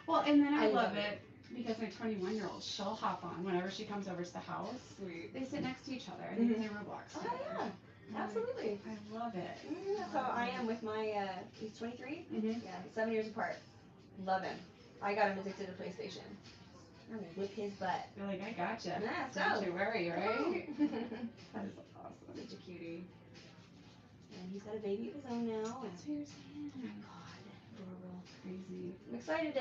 Well, and then I love it because my 21-year-old, she'll hop on whenever she comes over to the house. Sweet. They sit next to each other and they play Roblox. Oh yeah. Absolutely. I love it. That's how I am with my, he's 23? Mm-hmm. Yeah, 7 years apart. Love him. I got him addicted to PlayStation. I'm gonna whip his butt. You're like, I gotcha. Yeah, Don't you worry, right? That is awesome. Such a cutie. And he's got a baby of his own now. That's what you're saying. Oh my god, adorable. Crazy. I'm excited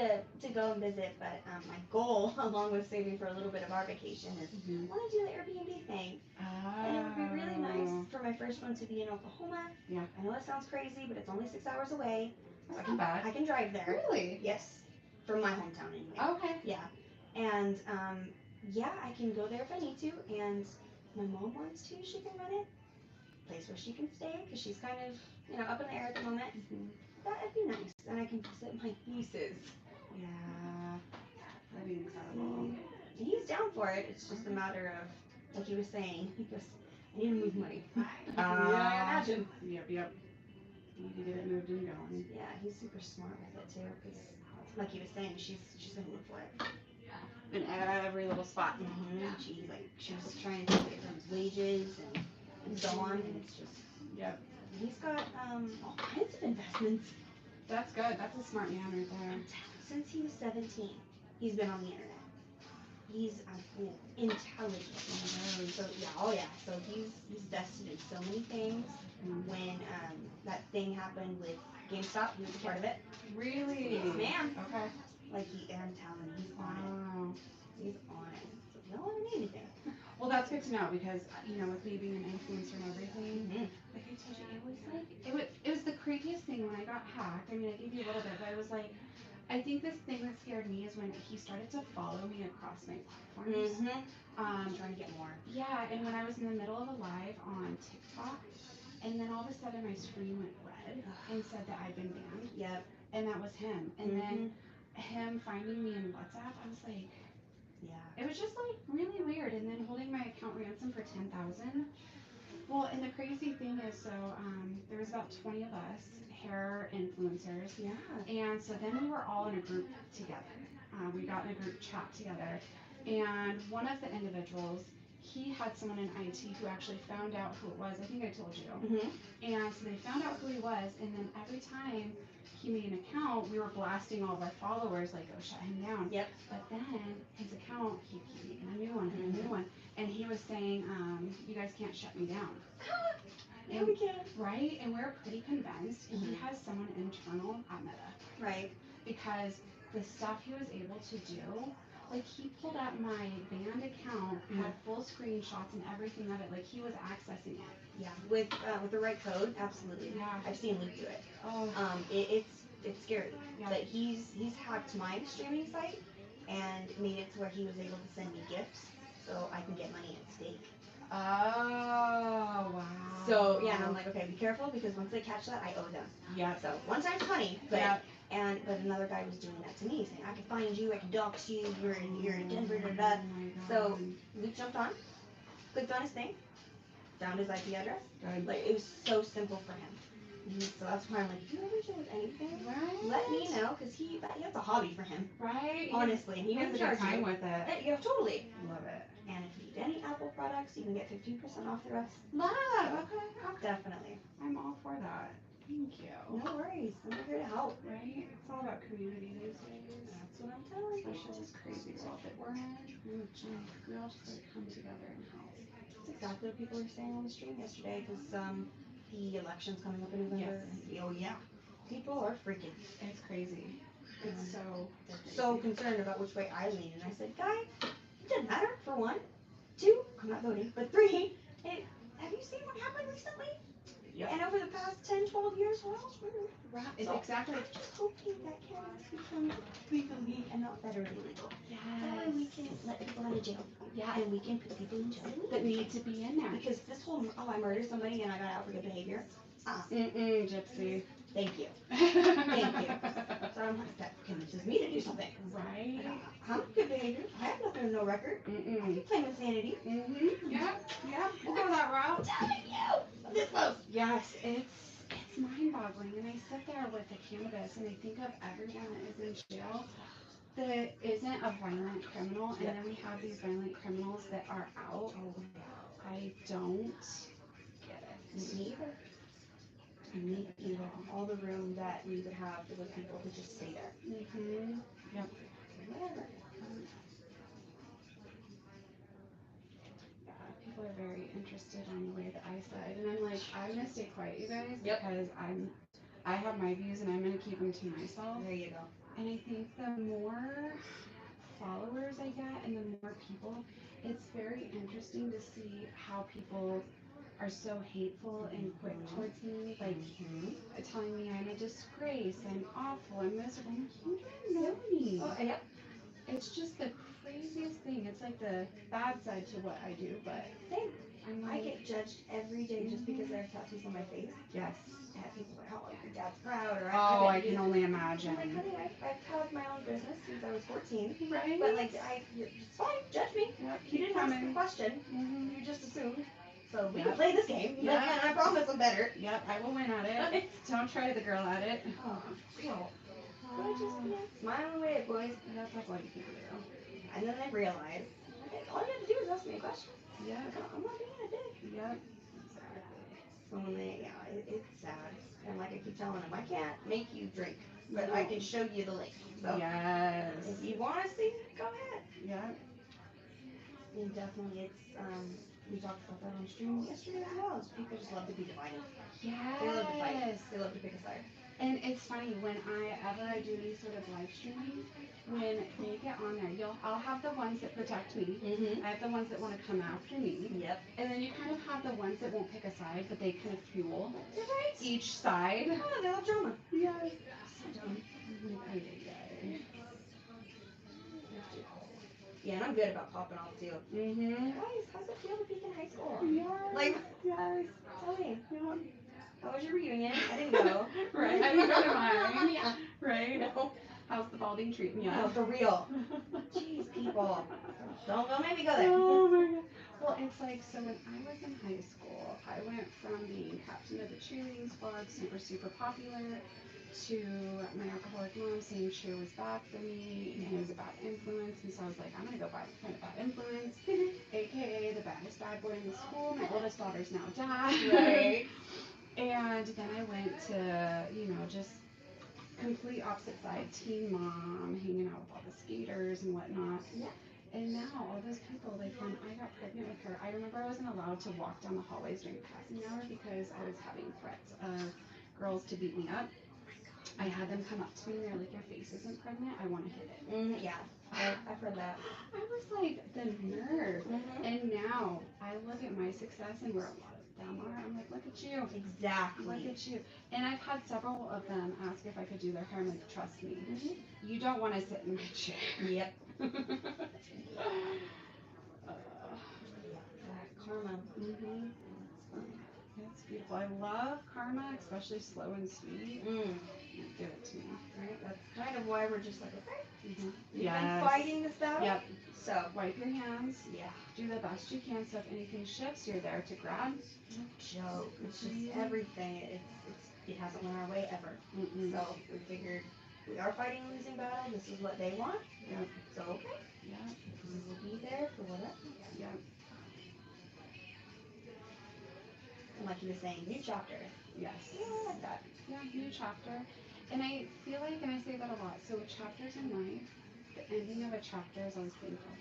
to go and visit, but my goal, along with saving for a little bit of our vacation, is I want to do the Airbnb thing. And it would be really nice for my first one to be in Oklahoma. Yeah. I know that sounds crazy, but it's only 6 hours away. That's not bad. I can drive there. Really? Yes. From my hometown anyway. Okay. Yeah. And yeah, I can go there if I need to. And my mom wants to. She can run it. Place where she can stay because she's kind of, up in the air at the moment. That'd be nice. And I can visit my nieces. Yeah. That'd be incredible. And he's down for it. It's just a matter of, like he was saying, he goes, I need to move money. I imagine. Yep. You need to get it moved and going. Yeah, he's super smart with it too. Because, like he was saying, she's gonna look for it. In every little spot. Mm-hmm. Yeah. She was trying to take it from his wages and so on, and it's just. Yep. He's got all kinds of investments. That's good. That's a smart man right there. Since he was 17, he's been on the internet. He's intelligent. So yeah. So he's invested in so many things. When that thing happened with GameStop, he was a part of it. Really? Yes, ma'am. Okay. Like I'm telling you, he's on it. He's on it. So if y'all ever need anything. Well, that's good to know because with me being an influencer and everything, like I told you, it was the craziest thing when I got hacked. I mean, I gave you a little bit, but I was like, I think this thing that scared me is when he started to follow me across my platforms. Trying to get more. Yeah, and when I was in the middle of a live on TikTok, and then all of a sudden my screen went red and said that I'd been banned. Yep. And that was him. And then him finding me in WhatsApp, I was like, it was just like really weird. And then holding my account ransom for $10,000. Well, and the crazy thing is, so there was about 20 of us hair influencers. Yeah. And so then we were all in a group together. We got in a group chat together. And one of the individuals, he had someone in IT who actually found out who it was. I think I told you. And so they found out who he was, and then every time he made an account, we were blasting all of our followers, like, oh, shut him down. Yep. But then his account, he kept making a new one and a new one, and he was saying, you guys can't shut me down. Yeah, we can. Right? And we're pretty convinced he has someone internal at Meta. Right. Because the stuff he was able to do, like he pulled out my banned account, had full screenshots and everything of it, like he was accessing it. Yeah, with the right code, absolutely. Yeah. I've seen Luke do it. Oh. It's scary. Yeah. But he's hacked my streaming site and made it to where he was able to send me gifts so I can get money at stake. Oh, wow. So yeah, and I'm like, okay, be careful because once they catch that, I owe them. Yeah. So one time's funny, but Yep. but another guy was doing that to me, saying I can find you, I can dox you, you're in Denver, da da da. Oh my God. So Luke jumped on, clicked on his thing, found his IP address. Good. Like it was so simple for him. So that's why I'm like, if you ever deal with anything, Right. let me know, because that's a hobby for him. Right. Honestly, and he has doesn't a good charge time you. with it. Yeah, totally. Love it. And if you need any Apple products, you can get 15% off the rest. Love. So, Okay. definitely. I'm all for that. Thank you. No worries. I'm here to help. Right? It's all about community these days. That's what I'm telling you. Especially this crazy world that we're in. We all just gotta come together and help. That's exactly what people were saying on the stream yesterday, because the election's coming up in November. Yes. Oh yeah. People are freaking. It's crazy. It's so concerned about which way I lean, and I said, Guy, it doesn't matter. For one, two, I'm not voting, but three, have you seen what happened recently? Yep. And over the past 10, 12 years, well, so exactly. I'm just hoping that cannabis becomes legally and not federally legal. Yes. That way we can let people out of jail. Yeah. And we can put people in jail that need to be in there. Because this whole, I murdered somebody and I got out for good behavior. Gypsy. Thank you. Thank you. So I'm like, that convinces me to do something. Right. I'm good behavior. I have nothing, no record. I can claim insanity. Yep. We'll go that route. I'm telling you. This close. Yes, it's mind-boggling. And I sit there with the cannabis and I think of everyone that is in jail that isn't a violent criminal, and then we have these violent criminals that are out. I don't get it. Me either. Me either. All the room that we would have for those people to just stay there. Yep. Whatever. Yeah, people are very interested on the way that I said, and I'm like, I'm gonna stay quiet, you guys, because I have my views and I'm gonna keep them to myself. There you go. And I think the more followers I get and the more people, it's very interesting to see how people are so hateful and quick towards me, like telling me I'm a disgrace, I'm awful, I'm miserable. You don't know me. Oh, yep. It's just the craziest thing. It's like the bad side to what I do, but same. I get judged every day just because I have tattoos on my face. Yes. And people are like, oh, your dad's proud, or I can only imagine. I'm like, honey, I've had my own business since I was 14. Right. But like, it's fine, judge me. Yep, You didn't ask the question. You just assumed. So we can play this game. Yeah. And I promise I'm better. Yep, I will win at it. Don't try the girl at it. Oh, real. So just smile and wave, boys. That's like all you can do. And then I realized, all you have to do is ask me a question. Yeah. I'm not being a dick. Yep. Exactly. So when it's sad. And like I keep telling them, I can't make you drink, but I can show you the link. So yes. If you want to see, go ahead. Yeah. And definitely, we talked about that on stream yesterday as well. People just love to be divided. Yes. They love to fight. They love to pick a side. And it's funny, when I do these sort of live streaming, when they get on there, I'll have the ones that protect me. I have the ones that want to come after me. Yep. And then you kind of have the ones that won't pick a side, but they kind of fuel each side. Oh, they love drama. Yes. So dumb. Yeah, and I'm good about popping off too. Guys, how's it feel to be in high school? Yes. Yes. Tell me. Yeah. How was your reunion? I didn't go. Right. I didn't go to mine. Yeah. Right. No. How's the balding treating you? No, for real. Jeez, people. Don't maybe go there. Oh my God. Well, it's like, so when I was in high school, I went from being captain of the cheerleading squad, super, super popular, to my alcoholic mom saying cheer was bad for me and it was a bad influence. And so I was like, I'm going to go find a bad influence, aka the baddest bad boy in the school. My oldest daughter's now dad. Right. And then I went to, just complete opposite side, teen mom, hanging out with all the skaters and whatnot. Yeah. And now all those people, like when I got pregnant with her, I remember I wasn't allowed to walk down the hallways during passing hour because I was having threats of girls to beat me up. I had them come up to me and they're like, your face isn't pregnant, I want to hit it. Yeah, I've heard that. I was like, the nerve. And now I look at my success and where a lot of them are, I'm like, look at you. Exactly. Look at you. And I've had several of them ask if I could do their hair. I'm like, trust me, you don't want to sit in my chair. Yep. Karma. That's beautiful. I love karma, especially slow and sweet. Give it to me. Right? That's kind of why we're just like, okay, you've Yes. been fighting this battle. Yep. So wipe your hands. Yeah. Do the best you can. So if anything shifts, you're there to grab. No joke. It's just everything. It's it hasn't went our way ever. Mm-mm. So we figured we are fighting a losing battle. This is what they want. Yep. So okay. Yeah. We will be there for whatever. Yep. And like he was saying, new chapter. Yes. Yeah, I like that. Yeah, new chapter. And I feel like, and I say that a lot, so with chapters in life, the ending of a chapter is always painful.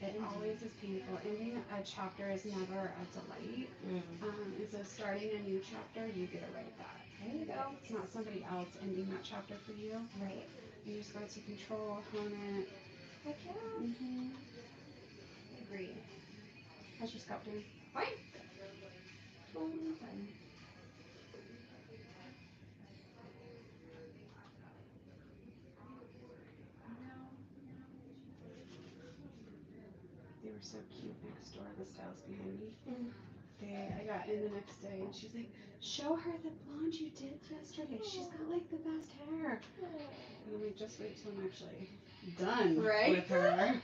It always is painful. Ending a chapter is never a delight. And so starting a new chapter, you get it right back. There you go. It's not somebody else ending that chapter for you. Right. You just got to control, hone it. Heck yeah. I agree. How's your scalp doing? Fine. Totally fine. They were so cute next door, the styles behind me. I got in the next day and she's like, show her the blonde you did yesterday. She's got like the best hair. And I'm like, just wait till I'm actually done with her.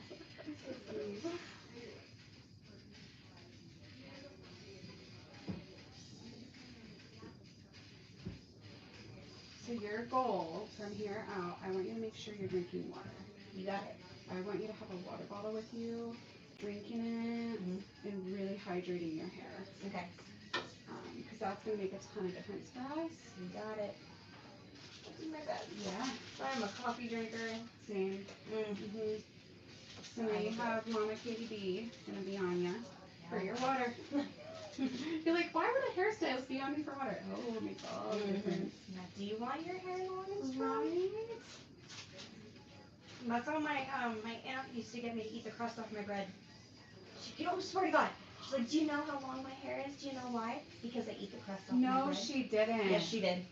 So your goal from here out, I want you to make sure you're drinking water. You got it. I want you to have a water bottle with you, drinking it, and really hydrating your hair. Okay. Because that's going to make a ton of difference for us. You got it. In my bed. Yeah. I'm a coffee drinker. Same. So now you have Mama Katie B going to be on you for your water. You're like, why would a hairstylist be on me for water? Oh, it makes all the difference. Now, do you want your hair long and strong? Right. That's how my aunt used to get me to eat the crust off my bread. You know, swear to God. She's like, do you know how long my hair is? Do you know why? Because I eat the crust off my bread. No, she didn't. Yes, she did.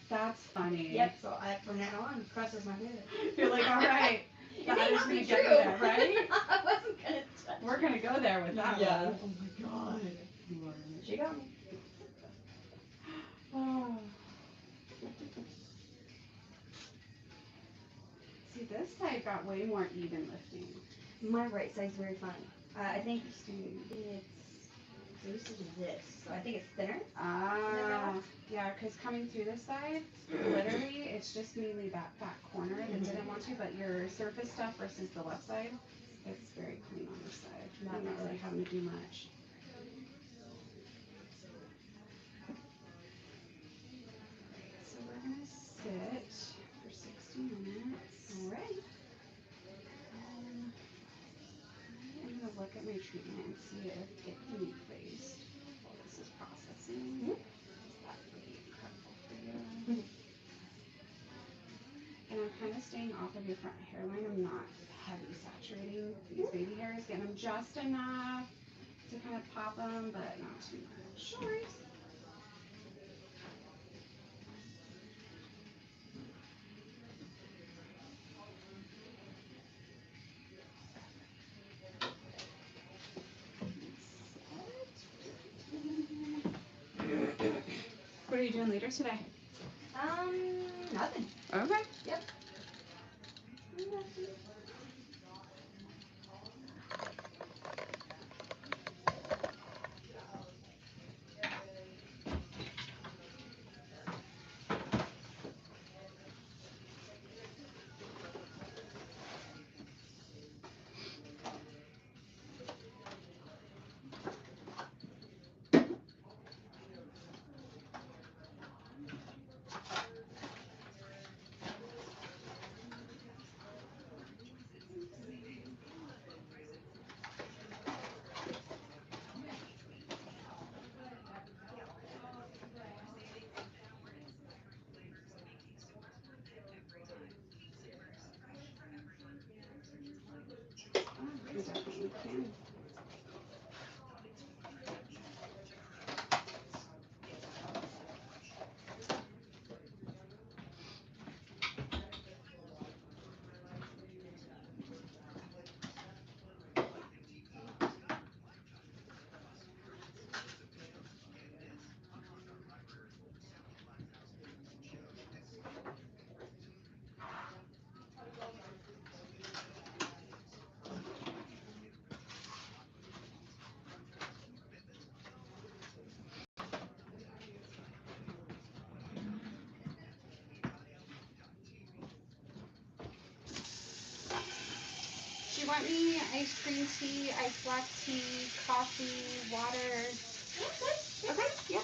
That's funny. Yep, so from now on, crust is my favorite. You're like, all right. That is gonna true. get you there, right? I wasn't going to touch We're going to go there with that Yeah. one. Oh my God. She got me. Oh. See, this side got way more even lifting. My right side's very fine. I think it's so this is this. So I think it's thinner. Yeah, because coming through this side, literally, it's just mainly that corner that didn't want to, but your surface stuff versus the left side, it's very clean on this side. I'm not really having to do much. So we're going to sit for 60 minutes. All right. I'm going to look at my treatment and see if it can be placed while this is processing. That would be incredible for you. And I'm kind of staying off of your front hairline. I'm not heavy saturating these baby hairs, getting them just enough to kind of pop them, but not too much. Sure. What are you doing later today? Nothing. Okay. Yep. Nothing. You definitely can. want me ice cream tea, iced black tea, coffee, water? Okay, yeah.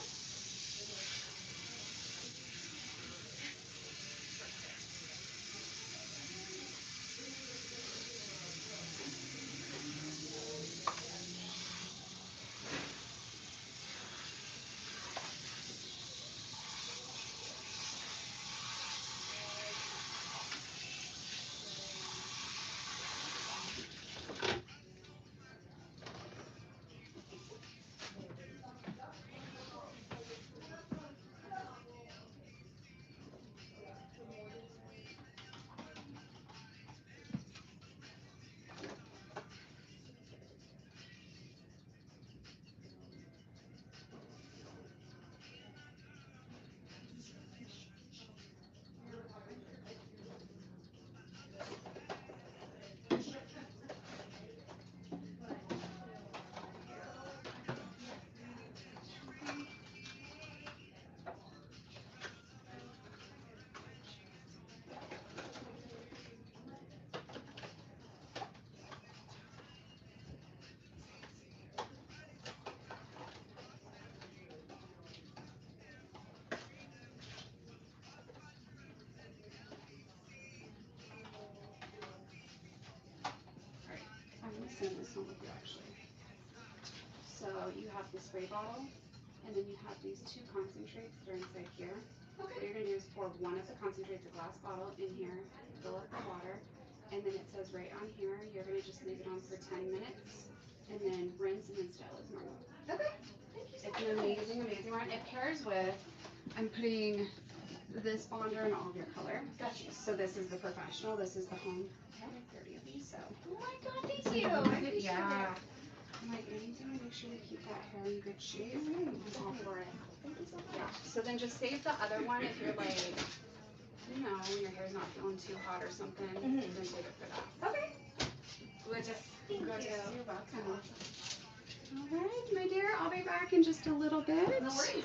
I'm going to send this one with you actually. So you have the spray bottle, and then you have these two concentrates that are inside here. Okay. What you're going to do is pour one of the concentrates, a glass bottle, in here, fill up the water, and then it says right on here, you're going to just leave it on for 10 minutes, and then rinse and then style as normal. Okay. Thank you so much. It's an amazing, amazing one. It pairs with, I'm putting this bonder in all of your color. Gotcha. So this is the professional, this is the home. I have like 30 of these, so. Oh my god, thank you. I appreciate Yeah. it. I'm like, anytime, make sure to keep that hair in good shape. I'm all for it. Thank you so much. Yeah. So then just save the other one if you're like, you know, your hair's not feeling too hot or something. Then save it for that. Okay. Gorgeous. Thank you. You're welcome. All right, my dear. I'll be back in just a little bit. No worries.